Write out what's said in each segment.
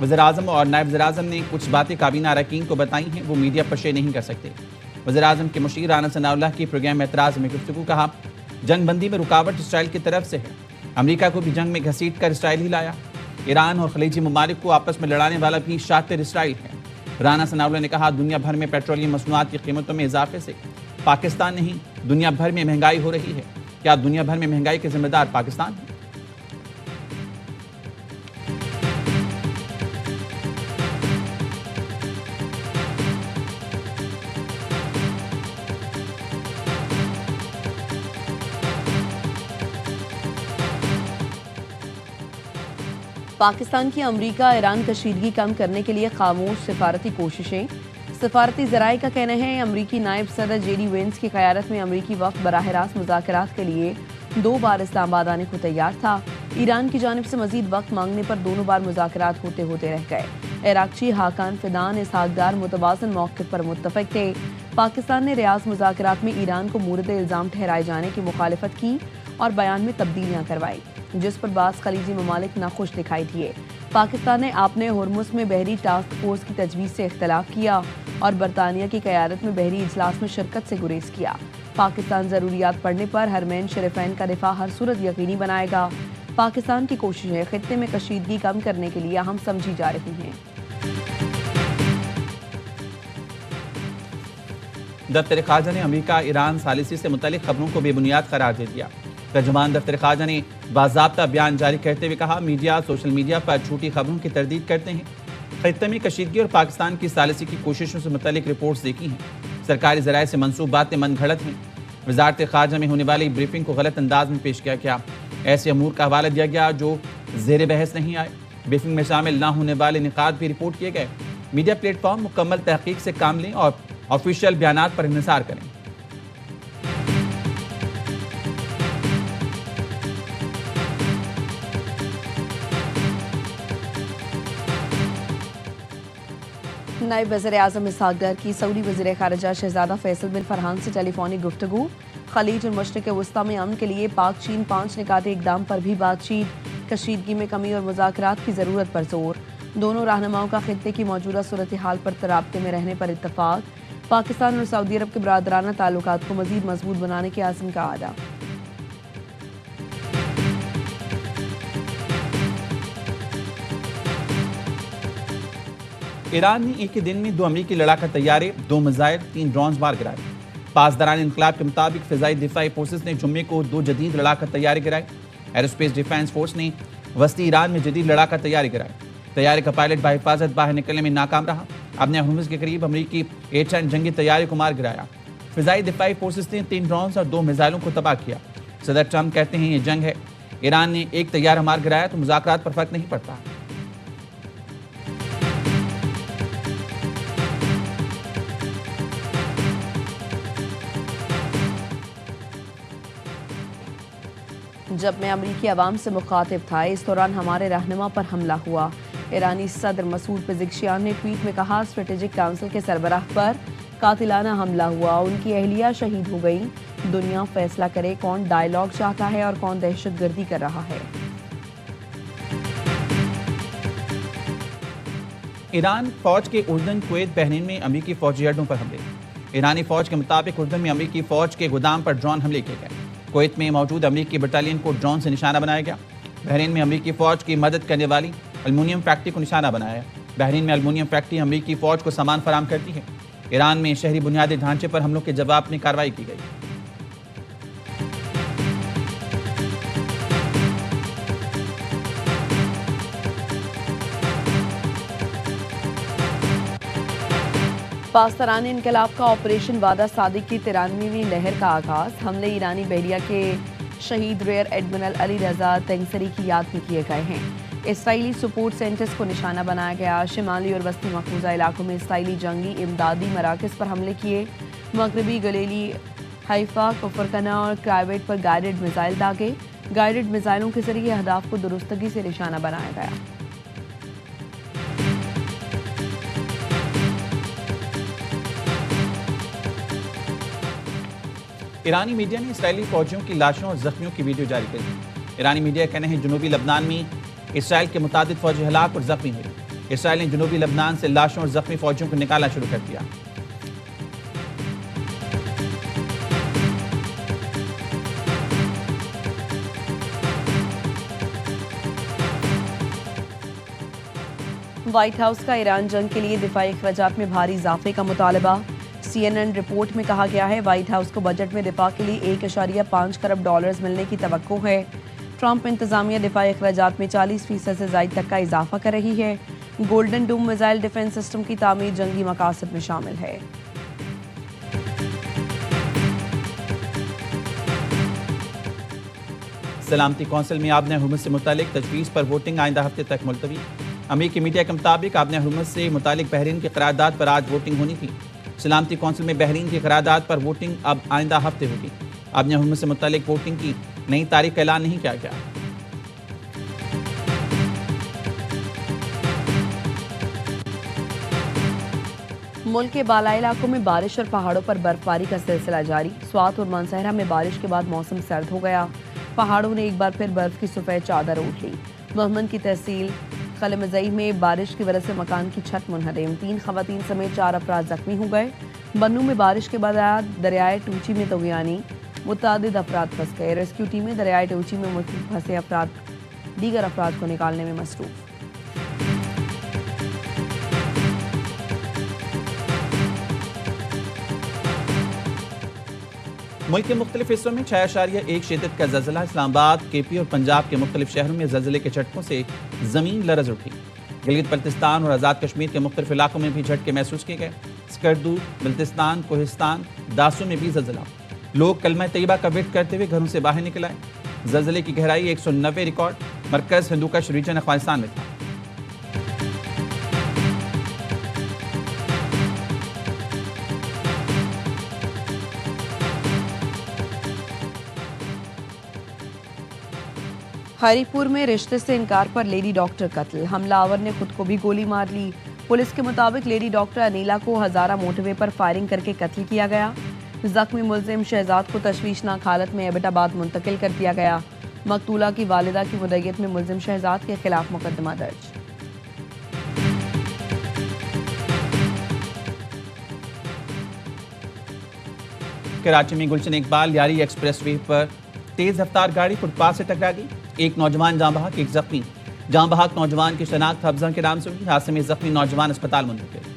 وزیر اعظم اور نائب وزیر اعظم نے کچھ باتیں کابینہ اراکین کو بتائی ہیں، وہ میڈیا پر شیئر نہیں کر سکتے۔ وزیر اعظم کے مشیر رانا ثناء اللہ کی پروگرام اعتراض میں گفتگو، کہا جنگ بندی میں رکاوٹ اسرائیل کی طرف سے ہے، امریکہ کو بھی جنگ میں گھسیٹ کر اسرائیل ہی لایا، ایران اور خلیجی ممالک کو آپس میں لڑانے والا بھی شاطر اسرائیل ہے۔ رانا ثناء اللہ نے کہا دنیا بھر میں پیٹرولیم مصنوعات کی قیمتوں میں اضافے سے پاکستان نہیں دنیا بھر میں مہنگائی ہو رہی ہے، کیا دنیا بھر میں مہنگائی کے ذمہ دار پاکستان ہے؟ پاکستان کی امریکہ ایران کشیدگی کم کرنے کے لیے خاموش سفارتی کوششیں۔ سفارتی ذرائع کا کہنا ہے امریکی نائب صدر جے ڈی وینس کی قیادت میں امریکی وفد براہ راست مذاکرات کے لیے 2 بار اسلام آباد آنے کو تیار تھا۔ ایران کی جانب سے مزید وقت مانگنے پر دونوں بار مذاکرات ہوتے ہوتے رہ گئے۔ عراقچی حاکان فدان اسحاق ڈار متوازن موقف پر متفق تھے۔ پاکستان نے ریاض مذاکرات میں ایران کو مورد الزام ٹھہرائے جانے کی مخالفت کی اور بیان میں تبدیلیاں کروائی، جس پر بعض خلیجی ممالک ناخوش دکھائی دیے۔ پاکستان نے اپنے ہرمز میں بحری ٹاسک فورس کی تجویز سے اختلاف کیا اور برطانیہ کی قیادت میں بحری اجلاس میں شرکت سے گریز کیا۔ پاکستان ضروریات پڑنے پر حرمین شریفین کا دفاع ہر صورت یقینی بنائے گا۔ پاکستان کی کوششیں خطے میں کشیدگی کم کرنے کے لیے اہم سمجھی جا رہی ہیں۔ دفتر خارجہ نے امریکہ ایران ثالثی سے متعلق خبروں کو بے بنیاد قرار دے دیا۔ ترجمان دفتر خارجہ نے باضابطہ بیان جاری کرتے ہوئے کہا میڈیا سوشل میڈیا پر جھوٹی خبروں کی تردید کرتے ہیں۔ خطے میں کشیدگی اور پاکستان کی ثالثی کی کوششوں سے متعلق رپورٹس دیکھی ہیں، سرکاری ذرائع سے منسوب باتیں من گھڑت ہیں۔ وزارت خارجہ میں ہونے والی بریفنگ کو غلط انداز میں پیش کیا گیا، ایسے امور کا حوالہ دیا گیا جو زیر بحث نہیں آئے۔ بریفنگ میں شامل نہ ہونے والے نکات بھی رپورٹ کیے گئے۔ میڈیا پلیٹ فارم مکمل تحقیق سے کام لیں اور آفیشیل بیانات پر انحصار کریں۔ نائب وزیر اعظم اسحاق ڈار کی سعودی وزیر خارجہ شہزادہ فیصل بن فرحان سے ٹیلی فونک گفتگو۔ خلیج اور مشرق وسطیٰ میں امن کے لیے پاک چین 5 نکاتی اقدام پر بھی بات چیت۔ کشیدگی میں کمی اور مذاکرات کی ضرورت پر زور۔ دونوں رہنماؤں کا خطے کی موجودہ صورتحال پر رابطے میں رہنے پر اتفاق۔ پاکستان اور سعودی عرب کے برادرانہ تعلقات کو مزید مضبوط بنانے کے عزم کا اعادہ۔ ایران نے ایک ہی دن میں 2 امریکی لڑاکا طیارے، 2 میزائل، 3 ڈرونز مار گرائے۔ پاسداران انقلاب کے مطابق فضائی دفاعی فورسز نے جمعے کو 2 جدید لڑاکا طیارے گرائے۔ ایروسپیس ڈیفنس فورس نے وسطی ایران میں جدید لڑاکا طیارے گرائے۔ طیارے کا پائلٹ بحفاظت باہر نکلنے میں ناکام رہا۔ اپنے ہرمز کے قریب امریکی A-10 جنگی طیارے کو مار گرایا۔ فضائی دفاعی فورسز نے 3 ڈرونز اور 2 میزائلوں کو تباہ کیا۔ صدر ٹرمپ کہتے ہیں یہ جنگ ہے، ایران نے ایک طیارہ مار گرایا تو مذاکرات پر فرق نہیں پڑتا۔ جب میں امریکی عوام سے مخاطب تھا اس دوران ہمارے رہنما پر حملہ ہوا۔ ایرانی صدر مسعود پزشکیان نے ٹویٹ میں کہا اسٹریٹجک کونسل کے سربراہ پر قاتلانہ حملہ ہوا، ان کی اہلیہ شہید ہو گئی۔ دنیا فیصلہ کرے کون ڈائیلاگ چاہتا ہے اور کون دہشت گردی کر رہا ہے۔ ایران فوج کے اردن، کویت، بحرین میں امریکی فوجی اڈوں پر حملے۔ ایرانی فوج کے مطابق اردن میں امریکی فوج کے گودام پر ڈرون حملے کیے گئے۔ کویت میں موجود امریکی بٹالین کو ڈرون سے نشانہ بنایا گیا۔ بحرین میں امریکی فوج کی مدد کرنے والی المونیم فیکٹری کو نشانہ بنایا۔ بحرین میں المونیم فیکٹری امریکی فوج کو سامان فراہم کرتی ہے۔ ایران میں شہری بنیادی ڈھانچے پر حملوں کے جواب میں کارروائی کی گئی۔ پاسداران انقلاب کا آپریشن وعدہ صادق کی 93ویں لہر کا آغاز۔ حملے ایرانی بحریہ کے شہید ریئر ایڈمرل علی رضا تنگسری کی یاد میں کیے گئے ہیں۔ اسرائیلی سپورٹ سینٹرز کو نشانہ بنایا گیا۔ شمالی اور وسطی مقبوضہ علاقوں میں اسرائیلی جنگی امدادی مراکز پر حملے کیے۔ مغربی گلیلی، حیفا، کفرکنا اور کرائیویٹ پر گائیڈڈ میزائل داغے۔ گائیڈڈ میزائلوں کے ذریعے اہداف کو درستگی سے نشانہ بنایا گیا۔ ایرانی میڈیا نے اسرائیلی فوجیوں کی لاشوں اور زخمیوں کی ویڈیو جاری کر دی۔ ایرانی میڈیا کا کہنا ہے جنوبی لبنان میں اسرائیل کے متعدد فوجی ہلاک اور زخمی ہوئے۔ اسرائیل نے جنوبی لبنان سے لاشوں اور زخمی فوجیوں کو نکالنا شروع کر دیا۔ وائٹ ہاؤس کا ایران جنگ کے لیے دفاعی اخراجات میں بھاری اضافے کا مطالبہ۔ CNN رپورٹ میں کہا گیا ہے وائٹ ہاؤس کو بجٹ میں دفاع کے لیے 1.5 کروڑ ڈالرز ملنے کی توقع ہے۔ ٹرمپ انتظامیہ دفاعی اخراجات میں 40% سے زائد تک کا اضافہ کر رہی ہے۔ گولڈن ڈوم میزائل ڈیفنس سسٹم کی تعمیر جنگی مقاصد میں شامل ہے۔ سلامتی کونسل میں آبنہ ہرمز سے متعلق تجویز پر ووٹنگ آئندہ ہفتے تک ملتوی۔ امریکی میڈیا کے مطابق آبنہ ہرمز سے متعلق بحرین کی قرارداد پر آج ووٹنگ ہونی تھی۔ سلامتی کونسل میں بحرین کی قرارداد پر ووٹنگ اب آئندہ ہفتے ہوگی۔ آبنہ ہرمز سے متعلق ووٹنگ کی نئی تاریخ کا اعلان نہیں کیا گیا۔ ملک کے بالائی علاقوں میں بارش اور پہاڑوں پر برف باری کا سلسلہ جاری۔ سوات اور مانسہرہ میں بارش کے بعد موسم سرد ہو گیا۔ پہاڑوں نے ایک بار پھر برف کی سفید چادر اوڑھ لی۔ محمد کی تحصیل خلمزئی میں بارش کی وجہ سے مکان کی چھت منہدم، 3 خواتین سمیت 4 افراد زخمی ہو گئے۔ بنوں میں بارش کے بعد دریائے ٹوچی میں طغیانی، متعدد افراد پھنس گئے۔ ریسکیو ٹیمیں دریائے ٹوچی میں پھنسے دیگر افراد کو نکالنے میں مصروف۔ ملک کے مختلف حصوں میں 6.1 شدت کا زلزلہ۔ اسلام آباد، کے پی اور پنجاب کے مختلف شہروں میں زلزلے کے جھٹکوں سے زمین لرز اٹھی۔ گلگت بلتستان اور آزاد کشمیر کے مختلف علاقوں میں بھی جھٹکے محسوس کیے گئے۔ سکردو، بلتستان، کوہستان، داسو میں بھی زلزلہ۔ لوگ کلمہ طیبہ کا ورد کرتے ہوئے گھروں سے باہر نکل آئے۔ زلزلے کی گہرائی 190 ریکارڈ۔ مرکز ہندوکش ریجن افغانستان میں تھا۔ ہری پور میں رشتے سے انکار پر لیڈی ڈاکٹر قتل، حملہ آور نے خود کو بھی گولی مار لی۔ پولیس کے مطابق لیڈی ڈاکٹر انیلا کو ہزارہ موٹروے پر فائرنگ کر کے قتل کیا گیا۔ زخمی ملزم شہزاد کو تشویشناک حالت میں ایبٹ آباد منتقل کر دیا گیا۔ مقتولہ کی والدہ کی مدعیت میں ملزم شہزاد کے خلاف مقدمہ درج۔ کراچی میں گلشن اقبال یاری ایکسپریس وے پر تیز رفتار گاڑی فٹ پاتھ سے ٹکرا گئی۔ ایک نوجوان جاں بحق، ایک زخمی۔ جاں بحق نوجوان کی شناخت حفظہ کے نام سے ہوئی۔ حادثے میں زخمی نوجوان اسپتال منتقل۔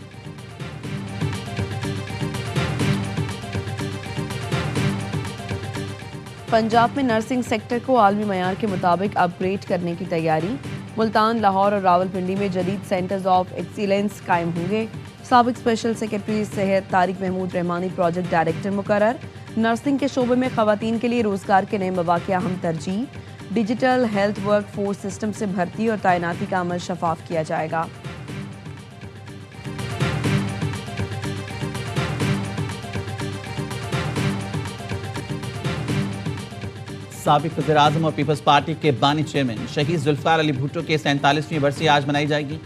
پنجاب میں نرسنگ سیکٹر کو عالمی معیار کے مطابق اپ گریڈ کرنے کی تیاری۔ ملتان، لاہور اور راولپنڈی میں جدید سینٹرز آف ایکسیلنس قائم ہوں گے۔ سابق اسپیشل سیکرٹری صحت طارق محمود رحمانی پروجیکٹ ڈائریکٹر مقرر۔ نرسنگ کے شعبے میں خواتین کے لیے روزگار کے نئے مواقع اہم ترجیح۔ Digital health work force system سے بھرتی اور تعیناتی کا عمل شفاف کیا جائے گا۔ سابق وزیر اعظم اور پیپلز پارٹی کے بانی چیئرمین شہید ذوالفقار علی بھٹو کے 47ویں برسی آج منائی جائے گی۔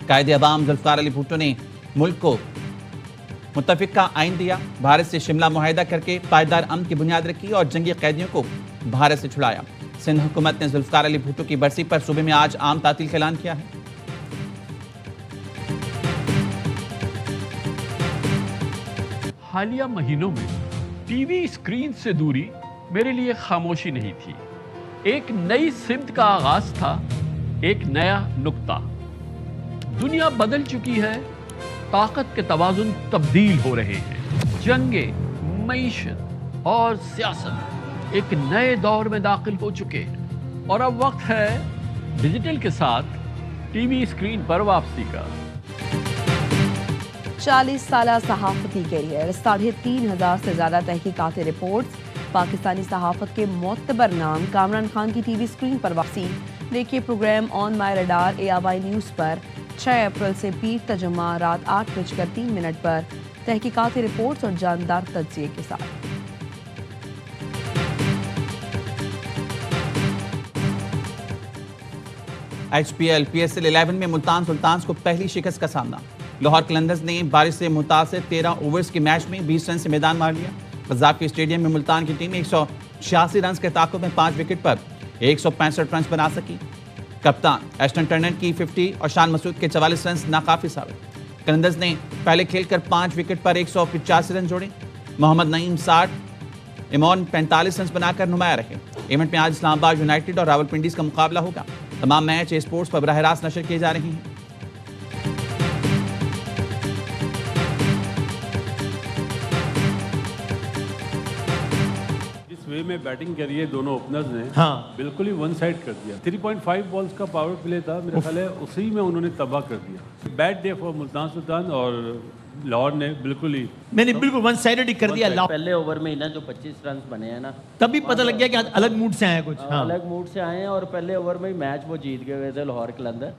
قائد عوام ذوالفقار علی بھٹو نے ملک کو متفقہ آئین دیا، بھارت سے شملہ معاہدہ کر کے پائیدار امن کی بنیاد رکھی اور جنگی قیدیوں کو بھارت سے چھڑایا۔ سندھ حکومت نے ذوالفقار علی بھٹو کی برسی پر صوبے میں آج عام تعطیل کا اعلان کیا ہے۔ حالیہ مہینوں میں ٹی وی اسکرین سے دوری میرے لیے خاموشی نہیں تھی، ایک نئی سمت کا آغاز تھا، ایک نیا نقطہ۔ دنیا بدل چکی ہے، طاقت کے توازن تبدیل ہو رہے ہیں، جنگیں، معیشت اور سیاست ایک نئے دور میں داخل ہو چکے ہیں، اور اب وقت ہے ڈیجیٹل کے ساتھ ٹی وی اسکرین پر واپسی کا۔ 40 سالہ صحافتی کیریئر، 3500 سے زیادہ تحقیقاتی رپورٹس، پاکستانی صحافت کے معتبر نام کامران خان کی ٹی وی اسکرین پر واپسی۔ دیکھیے پروگرام آن مائی ریڈار ARY نیوز پر 6 اپریل سے پیر تجمع رات 8:03 پر تحقیقاتی رپورٹس اور جاندار تجزیے کے ساتھ۔ HPL PSL 11 میں ملتان سلطانز کو پہلی شکست کا سامنا۔ لاہور قلندرز نے بارش سے متاثر 13 اوورز کے میچ میں 20 رن سے میدان مار لیا۔ قذافی اسٹیڈیم میں ملتان کی ٹیم 186 رنز کے تعاقب میں 5 وکٹ پر 165 رنز بنا سکی۔ کپتان ایشٹن ٹرنر کی 50 اور شان مسعود کے 44 رنز ناکافی ثابت. قلندرز نے پہلے کھیل کر 5 وکٹ پر 185 رن جوڑے. محمد نعیم 60, ایمون 45 رنز بنا کر نمایاں رہے. ایونٹ میں آج اسلام آباد یونائیٹڈ اور راولپنڈی کا مقابلہ ہوگا. تمام میچ اے اسپورٹس پر براہ راست نشر کیے جا رہے ہیں. وے میں بیٹنگ کری ہے دونوں اوپنرز نے, بالکل ہی ون سائڈ کر دیا. 3.5 بالز کا پاور پلے تھا, میرا خیال ہے اسی میں انہوں نے تباہ کر دیا. بیڈ ڈے فار ملتان سلطان, اور لاہور نے بالکل ہی بالکل ون سائڈڈ ہی کر دیا. پہلے اوور میں نا جو 25 رنز بنے ہیں نا, تب بھی پتہ لگ گیا کہ الگ موڈ سے آئے ہیں کچھ. الگ موڈ سے آئے ہیں, اور پہلے اوور میں ہی میچ وہ جیت گئے تھے لاہور قلندر.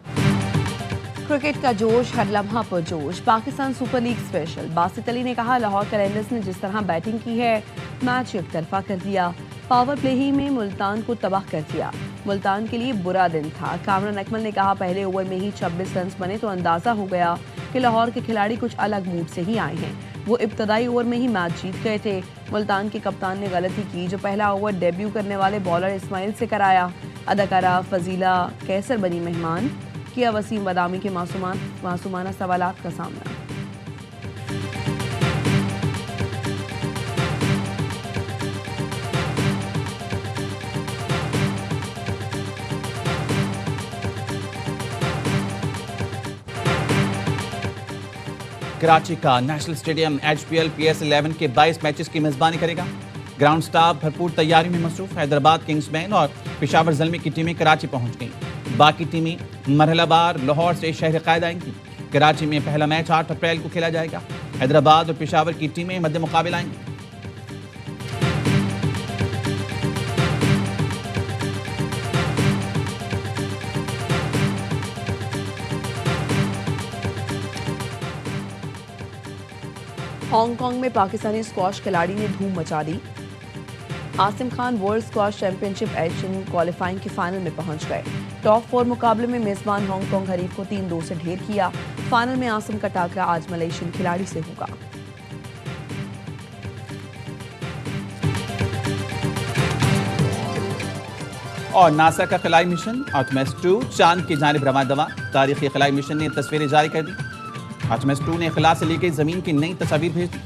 کرکٹ کا جوش, ہر لمحہ پر جوش. Pakistan super league special. Basit Ali نے کہا لاہور قلندرز نے جس طرح بیٹنگ کی ہے میچ ایک طرفہ کر دیا. پاور پلے ہی میں ملتان کو تباہ کر دیا. ملتان کے لیے برا دن تھا. کامران اکمل نے کہا پہلے اوور میں ہی 26 رنز بنے تو اندازہ ہو گیا کہ لاہور کے کھلاڑی کچھ الگ موڈ سے ہی آئے ہیں. وہ ابتدائی اوور میں ہی میچ جیت گئے تھے. ملتان کے کپتان نے غلطی کی جو پہلا اوور ڈیبیو کرنے والے بالر اسماعیل سے کرایا. اداکارہ فضیلہ کیسر بنی مہمان, کیا وسیم بادامی کے معصومانہ سوالات کا سامنا. کراچی کا نیشنل اسٹیڈیم HPL PS11 کے 22 میچز کی میزبانی کرے گا. گراؤنڈ سٹاف بھرپور تیاری میں مصروف. حیدرآباد کنگز مین اور پشاور زلمی کی ٹیمیں کراچی پہنچ گئیں. باقی ٹیمیں مرحلہ بار لاہور سے شہر قائد آئیں گی. کراچی میں پہلا میچ 8 اپریل کو کھیلا جائے گا. حیدرآباد اور پشاور کی ٹیمیں مد مقابل آئیں گی. ہانگ کانگ میں پاکستانی اسکواش کھلاڑی نے دھوم مچا دی. Asim Khan world squash championship Asian qualifying کے فائنل میں پہنچ گئے. ٹاپ 4 مقابلے میں میزبان ہانگ کانگ حریف کو 3-2 سے ڈھیر کیا. فائنل میں عاصم کا ٹاکرا آج ملیشین کھلاڑی سے ہوگا. اور ناسا کا خلائی مشن آرٹمس 2 چاند کی جانب رواں دواں. تاریخی خلائی مشن نے تصویریں جاری کر دی. آرٹمس 2 نے خلا سے لی گئی زمین کی نئی تصاویر بھیج دی.